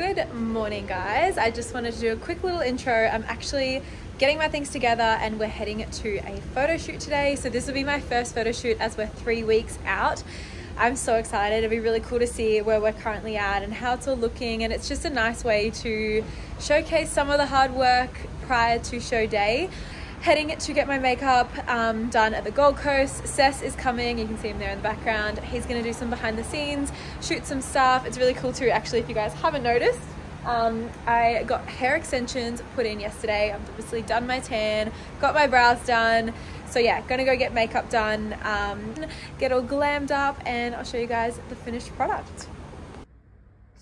Good morning, guys. I just wanted to do a quick little intro. I'm actually getting my things together and we're heading to a photo shoot today. So this will be my first photo shoot as we're 3 weeks out. I'm so excited. It'll be really cool to see where we're currently at and how it's all looking, and it's just a nice way to showcase some of the hard work prior to show day. Heading to get my makeup done at the Gold Coast. Sess is coming, you can see him there in the background. He's gonna do some behind the scenes, shoot some stuff. It's really cool too, actually, if you guys haven't noticed. I got hair extensions put in yesterday. I've obviously done my tan, got my brows done. So yeah, gonna go get makeup done, get all glammed up, and I'll show you guys the finished product.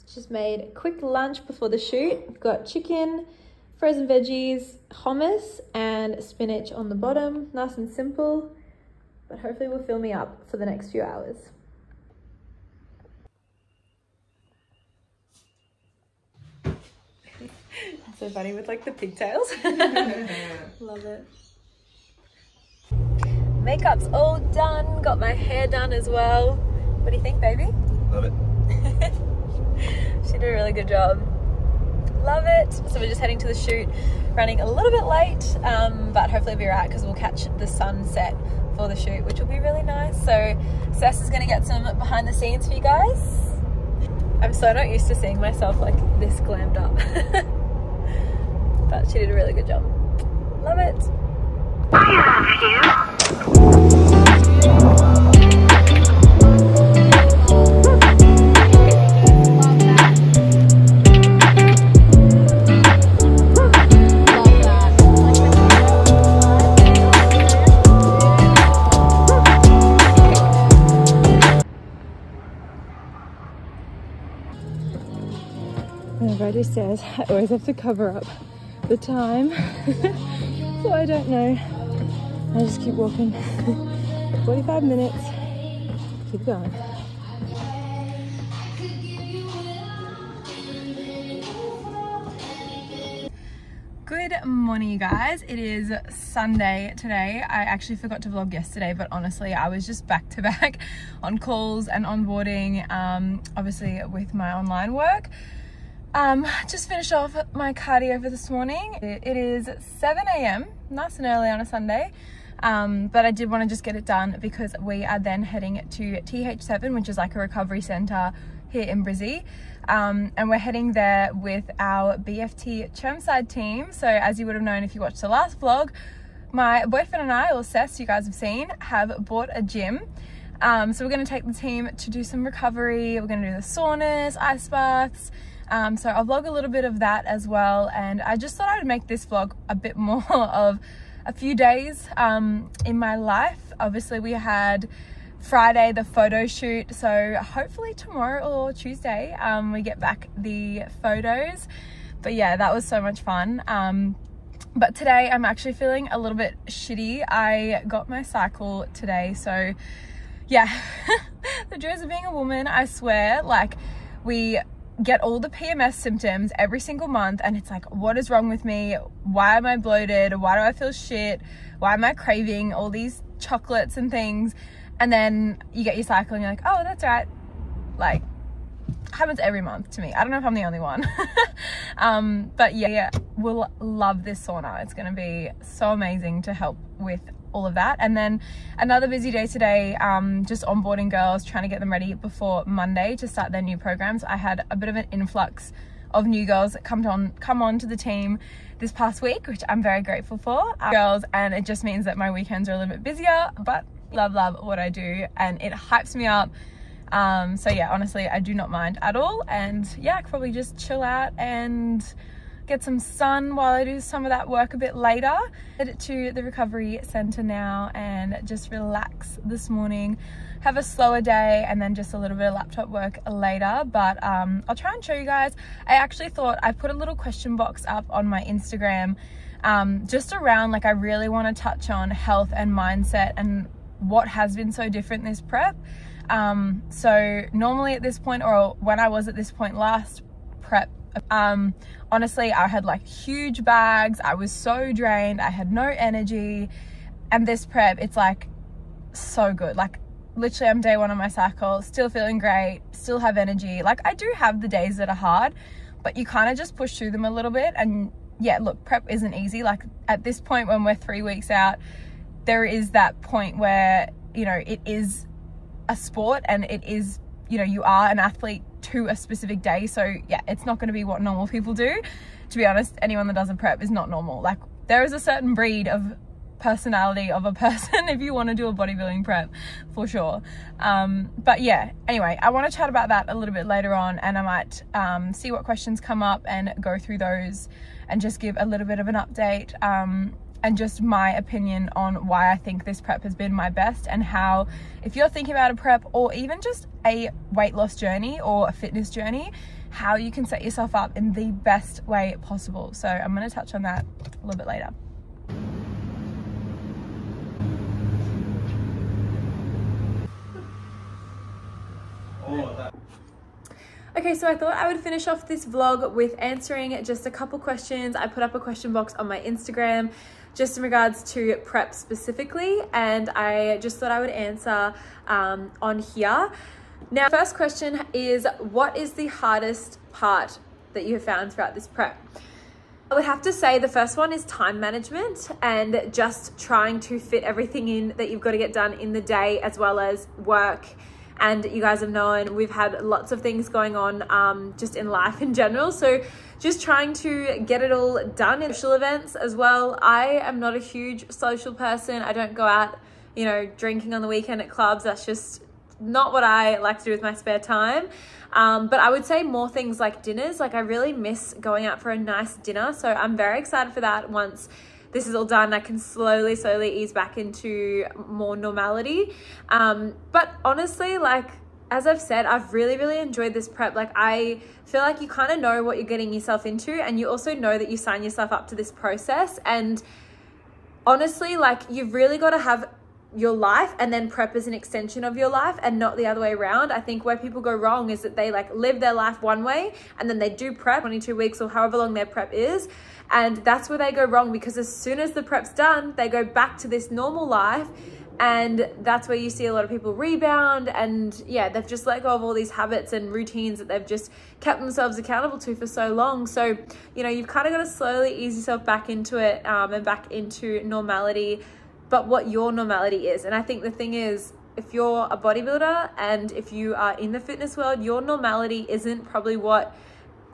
Just made a quick lunch before the shoot. I've got chicken, frozen veggies, hummus, and spinach on the bottom. Nice and simple, but hopefully will fill me up for the next few hours. So funny with like the pigtails. Love it. Makeup's all done, got my hair done as well. What do you think, baby? Love it. She did a really good job. Love it. So we're just heading to the shoot, running a little bit late, but hopefully it'll be right because we'll catch the sunset for the shoot, which will be really nice. So Sess is gonna get some behind the scenes for you guys. I'm so not used to seeing myself like this glammed up. But she did a really good job. Love it. Whenever I do stairs, I always have to cover up the time, so I don't know. I just keep walking. 45 minutes, keep going. Good morning, you guys. It is Sunday today. I actually forgot to vlog yesterday, but honestly, I was just back to back on calls and onboarding, obviously with my online work. Just finished off my cardio for this morning. It is 7 a.m, nice and early on a Sunday, but I did want to just get it done because we are then heading to TH7, which is like a recovery center here in Brizzy, and we're heading there with our BFT Chermside team. So as you would have known if you watched the last vlog, my boyfriend and I, or Sess, you guys have seen, have bought a gym. So we're going to take the team to do some recovery. We're going to do the saunas, ice baths. So I'll vlog a little bit of that as well, and I just thought I would make this vlog a bit more of a few days in my life. Obviously we had Friday the photo shoot, so hopefully tomorrow or Tuesday we get back the photos. But yeah, that was so much fun. But today I'm actually feeling a little bit shitty. I got my cycle today, so yeah. The joys of being a woman, I swear. Like, we get all the PMS symptoms every single month, and it's like, what is wrong with me? Why am I bloated? Why do I feel shit? Why am I craving all these chocolates and things? And then you get your cycle and you're like, oh, that's right. Like, happens every month to me. I don't know if I'm the only one. But yeah, we'll love this sauna. It's gonna be so amazing to help with all of that. And then another busy day today, just onboarding girls, trying to get them ready before Monday to start their new programs. I had a bit of an influx of new girls that come on to the team this past week, which I'm very grateful for, girls, and it just means that my weekends are a little bit busier, but love what I do, and it hypes me up. So yeah, honestly, I do not mind at all. And yeah, I could probably just chill out and get some sun while I do some of that work a bit later. Head to the recovery center now and just relax this morning, have a slower day, and then just a little bit of laptop work later. But I'll try and show you guys. I actually thought I put a little question box up on my Instagram, just around, like, I really want to touch on health and mindset and what has been so different this prep. So normally at this point, or when I was at this point last prep, honestly, I had like huge bags. I was so drained. I had no energy. And this prep, it's like so good. Like, literally, I'm day one on my cycle, still feeling great, still have energy. Like, I do have the days that are hard, but you kind of just push through them a little bit. And yeah, look, prep isn't easy. Like at this point when we're 3 weeks out, there is that point where, you know, it is a sport and it is, you know, you are an athlete to a specific day. So yeah, it's not going to be what normal people do. To be honest, anyone that does a prep is not normal. Like there is a certain breed of personality of a person if you want to do a bodybuilding prep, for sure. But yeah, anyway, I want to chat about that a little bit later on, and I might see what questions come up and go through those and just give a little bit of an update and just my opinion on why I think this prep has been my best, and how, if you're thinking about a prep or even just a weight loss journey or a fitness journey, how you can set yourself up in the best way possible. So I'm going to touch on that a little bit later. Okay, so I thought I would finish off this vlog with answering just a couple questions. I put up a question box on my Instagram just in regards to prep specifically, and I just thought I would answer on here. Now, first question is, what is the hardest part that you have found throughout this prep? I would have to say the first one is time management and just trying to fit everything in that you've got to get done in the day, as well as work. And you guys have known we've had lots of things going on just in life in general. So just trying to get it all done in social events as well. I am not a huge social person. I don't go out, you know, drinking on the weekend at clubs. That's just not what I like to do with my spare time. But I would say more things like dinners. Like I really miss going out for a nice dinner. So I'm very excited for that. Once this is all done, I can slowly ease back into more normality. But honestly, like, as I've said, I've really enjoyed this prep. Like, I feel like you kind of know what you're getting yourself into, and you also know that you sign yourself up to this process. And honestly, like, you've really got to have your life, and then prep is an extension of your life and not the other way around. I think where people go wrong is that they like live their life one way and then they do prep 22 weeks or however long their prep is, and that's where they go wrong, because as soon as the prep's done, they go back to this normal life, and that's where you see a lot of people rebound. And yeah, they've just let go of all these habits and routines that they've just kept themselves accountable to for so long. So, you know, you've kind of got to slowly ease yourself back into it and back into normality, but what your normality is. And I think the thing is, if you're a bodybuilder and if you are in the fitness world, your normality isn't probably what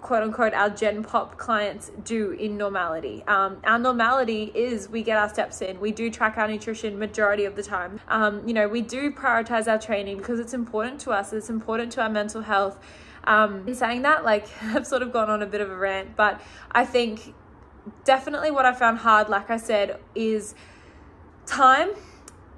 quote unquote our Gen Pop clients do in normality. Our normality is we get our steps in, we do track our nutrition majority of the time. You know, we do prioritize our training because it's important to us, it's important to our mental health. In saying that, like, I've sort of gone on a bit of a rant, but I think definitely what I found hard, like I said, is time,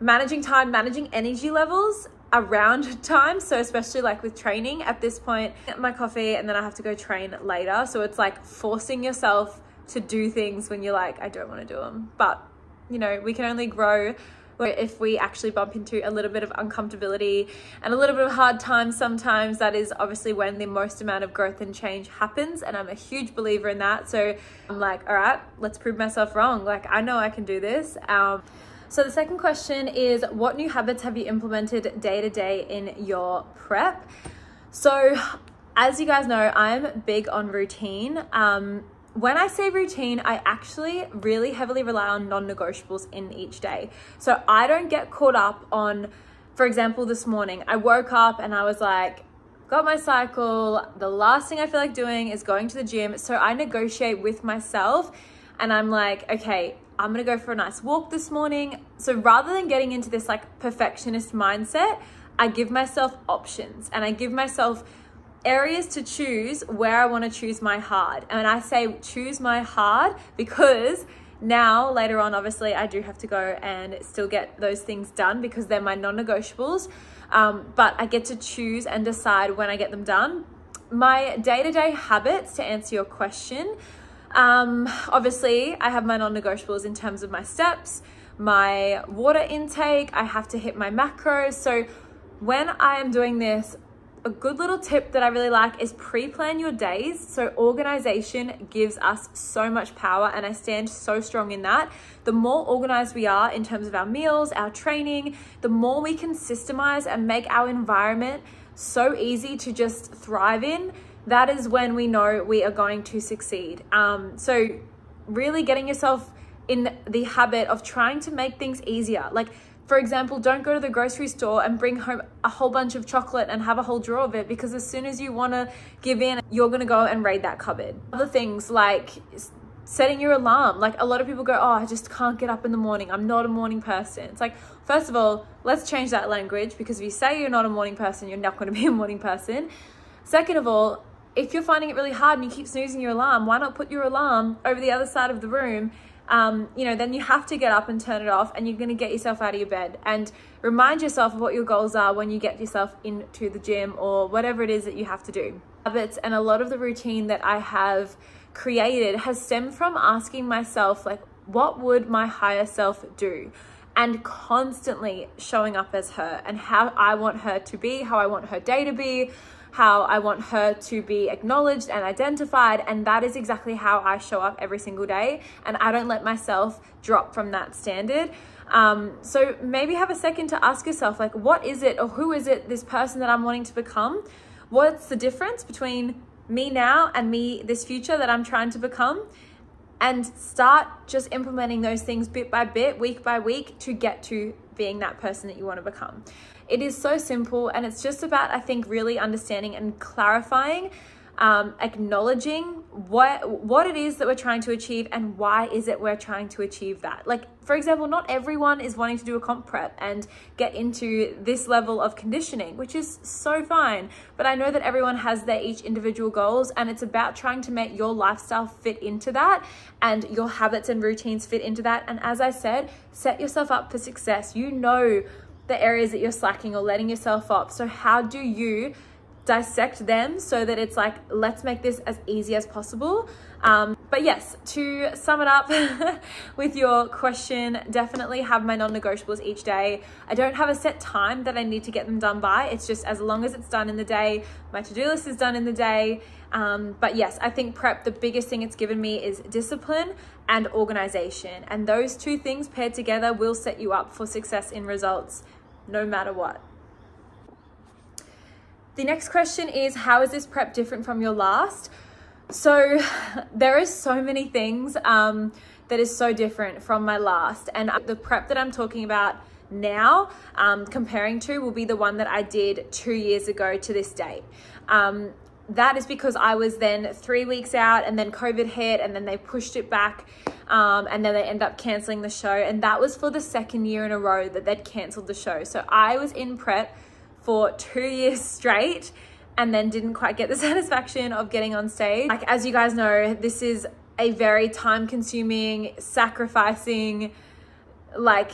managing energy levels around time. So especially like with training at this point, I get my coffee and then I have to go train later. So it's like forcing yourself to do things when you're like, I don't want to do them. But you know, we can only grow if we actually bump into a little bit of uncomfortability and a little bit of hard times. Sometimes that is obviously when the most amount of growth and change happens, and I'm a huge believer in that. So I'm like, all right, let's prove myself wrong. Like, I know I can do this. So the second question is, what new habits have you implemented day to day in your prep? So as you guys know, I'm big on routine. When I say routine, I actually really heavily rely on non-negotiables in each day. So I don't get caught up on, for example, this morning, I woke up and I was like, got my cycle. The last thing I feel like doing is going to the gym. So I negotiate with myself and I'm like, okay, I'm gonna go for a nice walk this morning. So rather than getting into this like perfectionist mindset, I give myself options and I give myself areas to choose where I want to choose my hard. And I say choose my hard because now later on, obviously I do have to go and still get those things done because they're my non-negotiables. But I get to choose and decide when I get them done. My day-to-day habits, to answer your question, obviously I have my non-negotiables in terms of my steps, my water intake, I have to hit my macros. So when I am doing this, a good little tip that I really like is pre-plan your days. So organization gives us so much power and I stand so strong in that. The more organized we are in terms of our meals, our training, the more we can systemize and make our environment so easy to just thrive in. that is when we know we are going to succeed. So really getting yourself in the habit of trying to make things easier. Like, for example, don't go to the grocery store and bring home a whole bunch of chocolate and have a whole drawer of it, because as soon as you want to give in, you're going to go and raid that cupboard. Other things like setting your alarm. Like, a lot of people go, oh, I just can't get up in the morning. I'm not a morning person. It's like, first of all, let's change that language, because if you say you're not a morning person, you're not going to be a morning person. Second of all, if you're finding it really hard and you keep snoozing your alarm, why not put your alarm over the other side of the room? Then you have to get up and turn it off, and you're going to get yourself out of your bed, and remind yourself of what your goals are when you get yourself into the gym or whatever it is that you have to do. Habits and a lot of the routine that I have created has stemmed from asking myself, like, what would my higher self do? And constantly showing up as her, and how I want her to be, how I want her day to be, how I want her to be acknowledged and identified. And that is exactly how I show up every single day. And I don't let myself drop from that standard. So maybe have a second to ask yourself, like, what is it, or who is it, this person that I'm wanting to become? What's the difference between me now and me this future that I'm trying to become? And start just implementing those things bit by bit, week by week, to get to being that person that you want to become. It is so simple, and it's just about, I think, really understanding and clarifying, acknowledging what it is that we're trying to achieve, and why is it we're trying to achieve that. Like, for example, not everyone is wanting to do a comp prep and get into this level of conditioning, which is so fine. But I know that everyone has their each individual goals, and it's about trying to make your lifestyle fit into that, and your habits and routines fit into that. And as I said, set yourself up for success. You know the areas that you're slacking or letting yourself up. So how do you dissect them so that it's like, let's make this as easy as possible? But yes, to sum it up with your question, definitely have my non-negotiables each day. I don't have a set time that I need to get them done by. It's just as long as it's done in the day, my to-do list is done in the day. But yes, I think prep, the biggest thing it's given me is discipline and organization. And those two things paired together will set you up for success in results, no matter what. The next question is, how is this prep different from your last? So there is so many things that is so different from my last. And the prep that I'm talking about now, comparing to, will be the one that I did 2 years ago to this date. That is because I was then 3 weeks out, and then COVID hit, and then they pushed it back, and then they ended up canceling the show. And that was for the second year in a row that they'd canceled the show. So I was in prep for 2 years straight, and then didn't quite get the satisfaction of getting on stage. Like, as you guys know, this is a very time-consuming, sacrificing, like,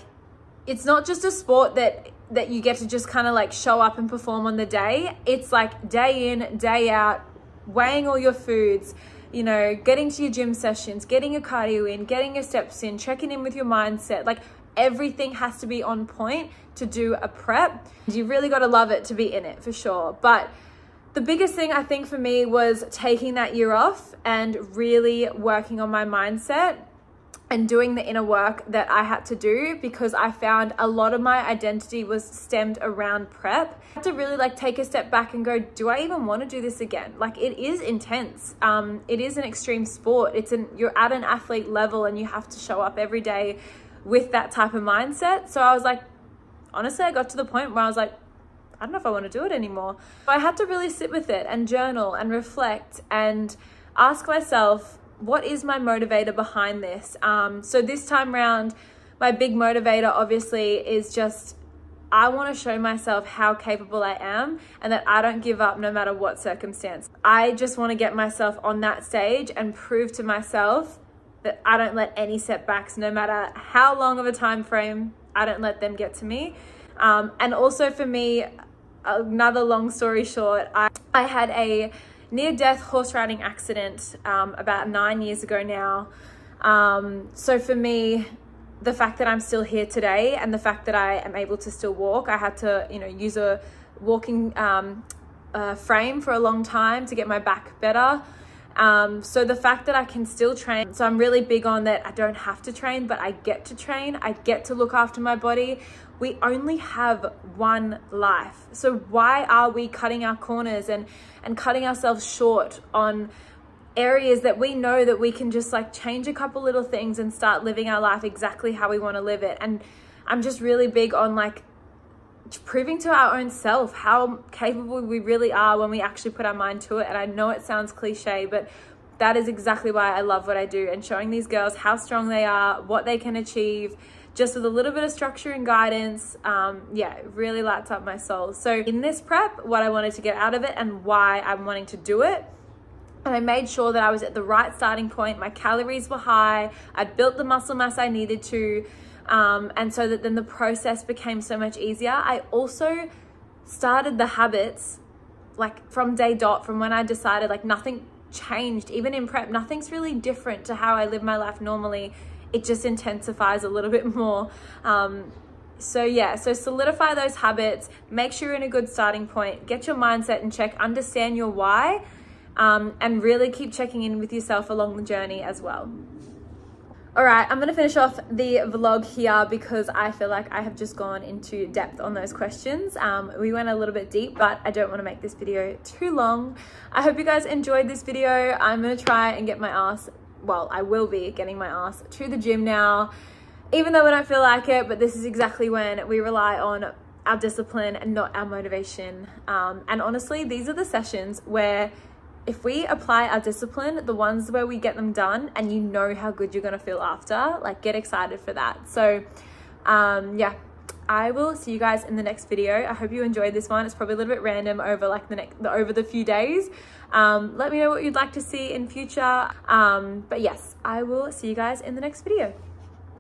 it's not just a sport that you get to just kind of like show up and perform on the day. It's like day in, day out, weighing all your foods, you know, getting to your gym sessions, getting your cardio in, getting your steps in, checking in with your mindset. Like, everything has to be on point to do a prep. You really got to love it to be in it, for sure. But the biggest thing I think for me was taking that year off and really working on my mindset and doing the inner work that I had to do, because I found a lot of my identity was stemmed around prep. I had to really like take a step back and go, do I even want to do this again? Like, it is intense. It is an extreme sport. You're at an athlete level, and you have to show up every day with that type of mindset. So I was like, honestly, I got to the point where I was like, I don't know if I want to do it anymore. But I had to really sit with it and journal and reflect and ask myself, what is my motivator behind this? So this time around, my big motivator obviously is just, I want to show myself how capable I am, and that I don't give up no matter what circumstance. I just want to get myself on that stage and prove to myself that I don't let any setbacks, no matter how long of a time frame, I don't let them get to me. And also for me, another long story short, I had a near-death horse riding accident about 9 years ago now. So for me, the fact that I'm still here today, and the fact that I am able to still walk, I had to, use a walking frame for a long time to get my back better. So the fact that I can still train, so I'm really big on that. I don't have to train, but I get to train. I get to look after my body we only have one life. So why are we cutting our corners and cutting ourselves short on areas that we know that we can just like change a couple little things and start living our life exactly how we want to live it? And I'm just really big on like proving to our own self how capable we really are when we actually put our mind to it. And I know it sounds cliche, but that is exactly why I love what I do, and showing these girls how strong they are, what they can achieve, just with a little bit of structure and guidance. Yeah, it really lights up my soul. So in this prep, what I wanted to get out of it and why I'm wanting to do it, and I made sure that I was at the right starting point. My calories were high. I'd built the muscle mass I needed to. And so that then the process became so much easier. I also started the habits like from day dot, from when I decided, like nothing changed. Even in prep, nothing's really different to how I live my life normally. It just intensifies a little bit more. So yeah, so solidify those habits, make sure you're in a good starting point, get your mindset in check, understand your why, and really keep checking in with yourself along the journey as well. All right, I'm gonna finish off the vlog here because I feel like I have just gone into depth on those questions. We went a little bit deep, but I don't wanna make this video too long. I hope you guys enjoyed this video. I'm gonna try and get my ass, well, I will be getting my ass to the gym now, even though I don't feel like it, but this is exactly when we rely on our discipline and not our motivation. And honestly, these are the sessions where if we apply our discipline, the ones where we get them done and you know how good you're gonna feel after, like get excited for that. So yeah, I will see you guys in the next video. I hope you enjoyed this one. It's probably a little bit random over like over the few days. Let me know what you'd like to see in future. But yes, I will see you guys in the next video.